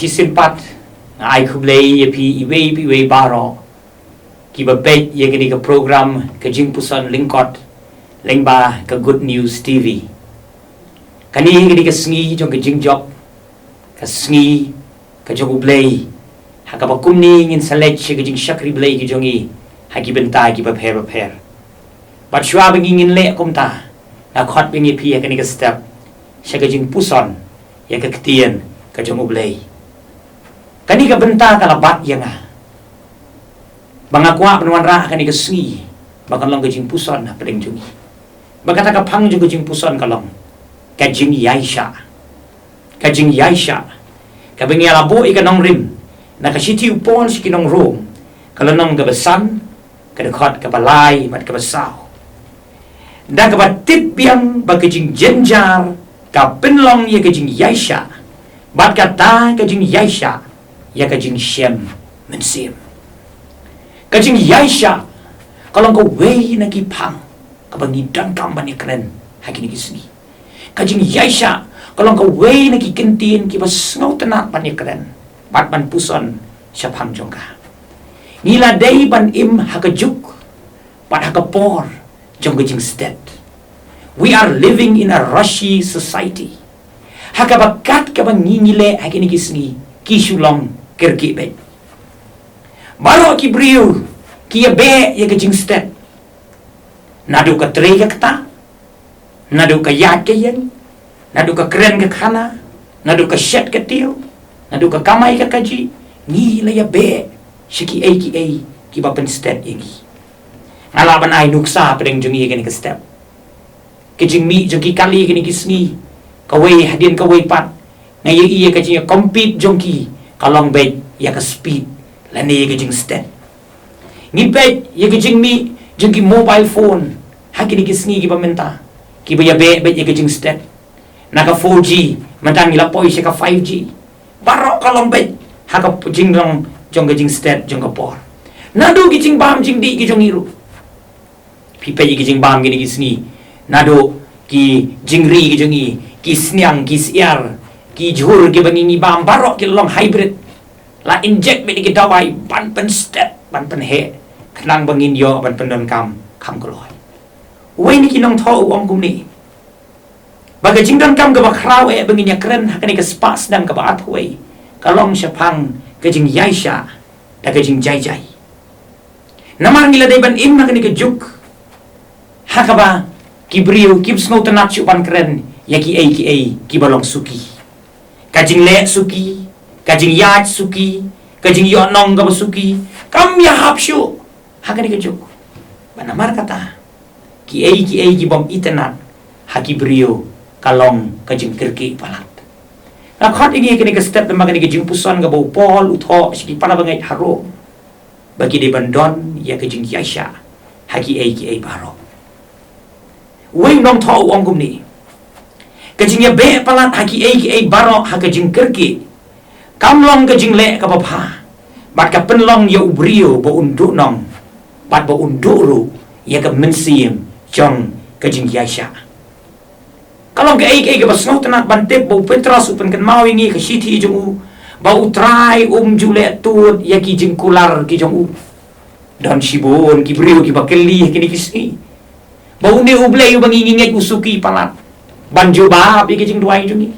chisin pat ai kublei pi iwe baro ki ba bet ye ke program ke jing puson lingkot lengba ke Good News TV kani ke sngi jong ke jing job ke sngi ke jong ublei haka ba kumni ngin salet ke jing shakri blei ke jongi haki benta ki ba pher bat shwa ba ngin le kumta na khot bingi pi ke ni ke step ke jing puson ye ke ketien ke jong ublei kani ka benta kala bat yanga banga kwa penuan ra kani ka sngi bakan long ka jing puson na pedeng jungi bagata ka phang ju ka jing puson kalong ka jing yaisha ka bengi ala bo ika nong rim na ka siti upon si kinong rom kala nong ka besan ka dekhot ka balai mat ka basau da ka batip yang ba ka jing jenjar ka penlong ye ka jing yaisha bat ka ta ka jing yaisha ya ka jing shem mensim ka jing yaisha kalong ka wei na ki phang ka bangi dan kam bani kren hakini ki sni ka jing yaisha kalong ka wei na ki kentin ki bas ngau tenak bani kren bat ban puson sya phang jongka nila dei ban im hakajuk pat hakapor jong ka jing stet we are living in a rushy society hakabakat ka bangi ngile hakini ki sni ki shulong kerki be baro ki brio ki be ye ke jing step nadu ka tre ka kta nadu ka yat ke yen nadu ka kren ka khana nadu ka shet ka tiu nadu ka kamai ka kaji ni la ya be shiki ai ki ba pen step yengi ngala ban ai nuksa pedeng jung ye ke ni ka step ke jing mi jong ki kali ke ni ki sni ka wei hadin ka wei pat ngai ye ka jing compete jong ki kalong bet ya ka speed la ne ye jing step ni bet ye jing mi jing ki mobile phone hakini ki sngi ki pamenta ki ba ya bet ye jing step na ka 4G mantang ila poi se ka 5G baro kalong bet haka jing long jong ka jing step jong ka por nadu ki jing bam jing di ki jong iru pi pe ye jing bam ki sngi nadu ki jing ri ki jong i ki snyang ki siar ki jhur ki bangi bam barok ki long hybrid la inject be ki dawai ban pen step ban pen he khnang bangin yo ban pen don kam koloi we ni ki nong tho ong kum ni baga jing don kam ga ba khrau e bangin ya kren hakani ka spas dang ka ba athwei ka long shapang ka jing yaisha da ka jing jai namang nila dai ban im hakani ka juk hakaba ki brio ki snow tanat chu ban kren ya ki ai ki balong suki kajing le suki kajing yat suki kajing yo nong ga suki kam ya hapshu hakani ka juk banamar kata ki ai ki bom itenat haki brio kalong kajing kirki palat na khat ini kini ke step memang kini ke jing puson ga bau pol utho siki pana bangai haro bagi de bandon ya kajing yaisha haki ai baro wei nong tho ong kum ni kajing ya be palat haki ai baro hakajing kirki kamlong kajing le ka bapha bat ka penlong ya ubrio bo undu nong bat bo unduru ya ka mensim jong kajing yaisha kalong ka ai ka basno tanat bantep bo petras upen kan mau ingi ka siti jong u ba utrai jule tut ya ki jing kular ki jong u dan sibon ki brio ki bakeli kini kisi ba unde ublei bangi nginget usuki palat banjo ba pi ki jing duai jongi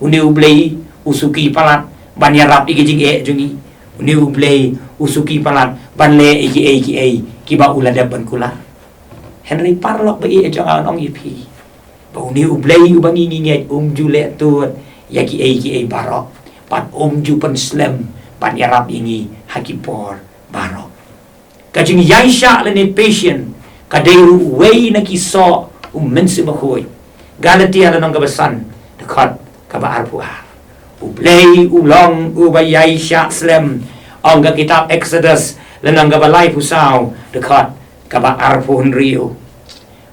unde ublei usuki palat ban yarap iki jing e jongi unde ublei usuki palat ban le iki ki ba ulada ban kula Henry Parlock ba e jong ong ipi ba unde ublei bangi nginget jule tut ya ki barok pat ju pan slam pan yarap ingi hakipor barok kajing yaisha lene patient kadeu wei na kiso mensi bahoy galatia lanong gabasan dekat kaba arpuar ublei ulong ubayai syak slam ongga kitab Exodus lanong gabalai pusau dekat kaba arpun rio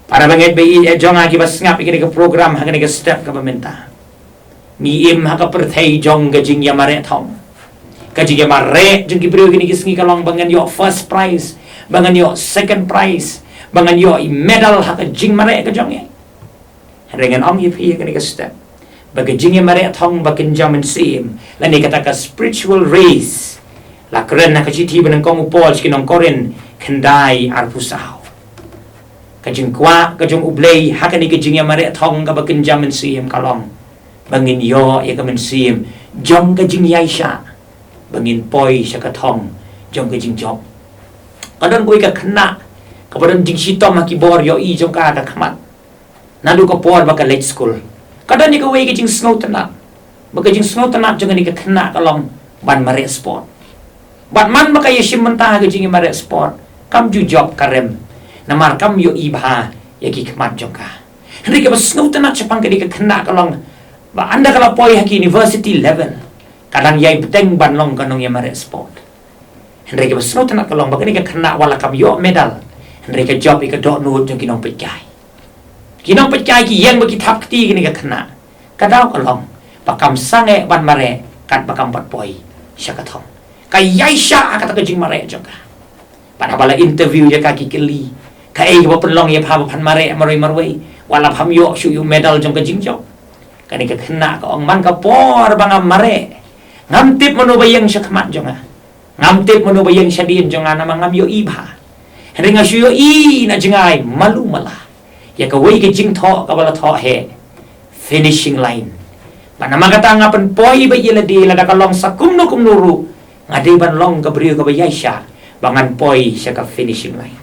para banget bei jong aki bas ngap ikini ke program hakani ke step kaba menta ni im haka perthai jong gajing ya mare thong gajing ya mare jong ki brio kini kisngi kalong bangan yo first prize bangan yo second prize bangan yo medal haka jing mare ka jong e rengen ong ipi kini ke step bagi jing mare thong bakin jamin sim la ni kata ka spiritual race la keren na kachiti benang kong upol skinong korin kendai arpusau kajing kwa kajong ublay hakani kajing mare thong ka bakin jamin sim kalong bangin yo ya kamen sim jong kajing yaisha bangin poi sa kathong jong kajing job kadon boy ka khna kapadon jing sitom makibor yo i jong ka kamat nadu ka por baka late school kadon ni ka way kajing snow tanap baka jing snow tanap jong ni ka khna kalong ban mare sport bat man baka yesim mentah kajing mare sport kam ju job karem namar kam yo i bha ya ki kamat jong ka henry ka snow tanap chapang ka di ka khna kalong ba anda kalau poi haki university level kadang yai beteng ban long kanong ya mare sport henry ka snow tanap kalong baka ni ka khna wala kam yo medal henry ka job ka dok nut jong kinong pejai kinong pejai ki yang bagi thap ti ni ka khna kadau kalong pakam sange ban mare kat pakam pat poi syakathong kai yai sha kata ka jing mare jong ka pada bala interview ya kaki keli kai ka penlong ya pha pan mare maroi marwei wala pham yo shu yu medal jong ka jing jong kani ka khna ka ong man ka por bangam mare ngam tip manu bayang syakmat jong ngam tip manu bayang syadin jong ana mangam yo i bha henry nga shu yo i na jingai malu mala ya ka wei ka jing tho ka bala tho he finishing line mana magata ngapan poi ba yela di la ka long sakum no kum nuru ngadi ban long ka brio ka bayai sha bangan poi sya ka finishing line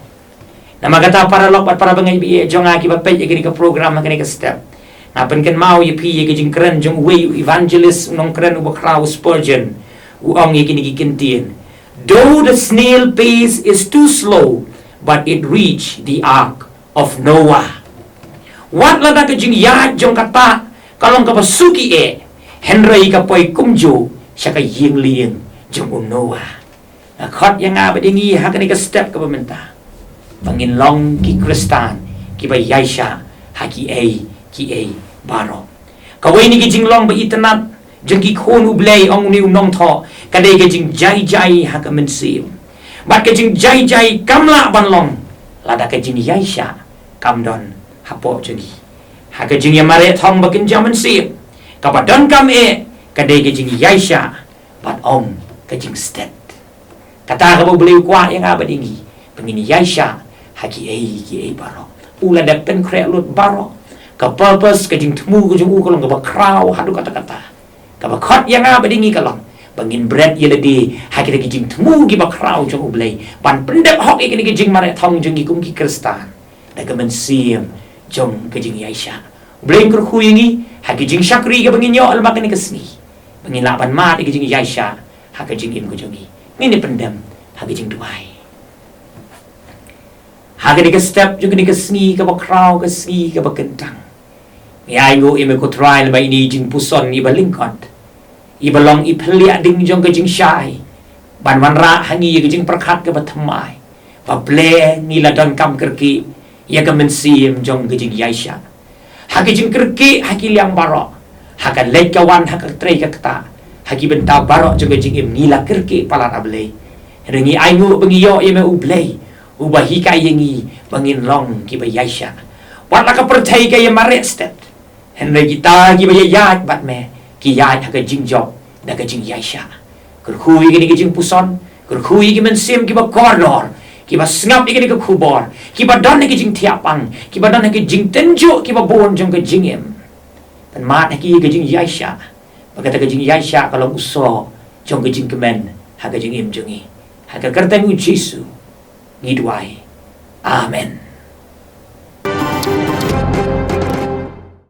nama kata para lok para bangai bi jong aki ba pe ka program ka ka step ngapan kan mau ye pi ye jing keren jong wei evangelist nong keren u crowd Spurgeon u ong ye kini kintin though the snail pace is too slow but it reach the ark of Noah wat la ka jing ya jong kata kalong ka basuki henry ka poi kumjo siya ka ying liang jong Noah khot yang nga ba dingi ha ka step ka pamenta bangin long ki kristan ki ba yaisha ha ki baro kawai ni jing long ba itanat jeng ki khon ublay ong ni nong tho kadai ke jing jai ha ka mensim bat ke jing jai kamla ban long lada ke jing yaisha kamdon hapo jeni ha ke jing yamare thong ba kin jaman sim kapadon kam kadai ke jing yaisha bat ong ke jing step kata ka boleh kwa yang apa dingi pengini yaisha ha ki baro ula da pen kre lut baro ka purpose ka jing temu ka jing kalong ka ba kraw hadu kata-kata ka ba khot yang apa dingi kalong bangin bread yele di ha ki jing temu ki ba kraw jong ublay ban pendep hok ki jing mare thong jong ki kum ki kristan da ka men sim jong ka jing yaisha ublay kur khuyingi ha ki jing syakri ka bangin yo al makani ka sni bangin laban ma ki jing yaisha ha ka jing im ko jongi ini pendam ha ki jing duai ha ka step jong ka sni ka ba kraw ka sni ka ba kentang ya yo ime ko trial ba ini jing puson iba lingkot iba long ipelia ding jong ka jing syai ban wan ra hangi ka jing perkhat ka ba thamai ba ble ni la don kam kerki ya ka men sim jong ka jing yaisha ha ka jing kerki ha ki liang baro ha ka lek ka wan ha ka trei ka kata ha ki benta baro jong ka jing im ni la kerki pala able rengi aingu bengiyo ime ublei ubahi ka yengi bangin long ki ba yaisha wala ka pertai ka yamare step henry kita ki ba yat bat me ki yat ha ka jing job da ka jing yaisha kur khui ki jing puson kur khui ki men sim ki ba corridor ki ba snap ki ka khubor ki ba don ki jing thiapang ki ba don ki jing tenjo ki ba bon jong ka jing em pan mat ki ka jing yaisha bagata ka jing yaisha kalau uso jong ka jing kemen ha ka jing em jongi ha ka kertemu Jesu ngidwai amen.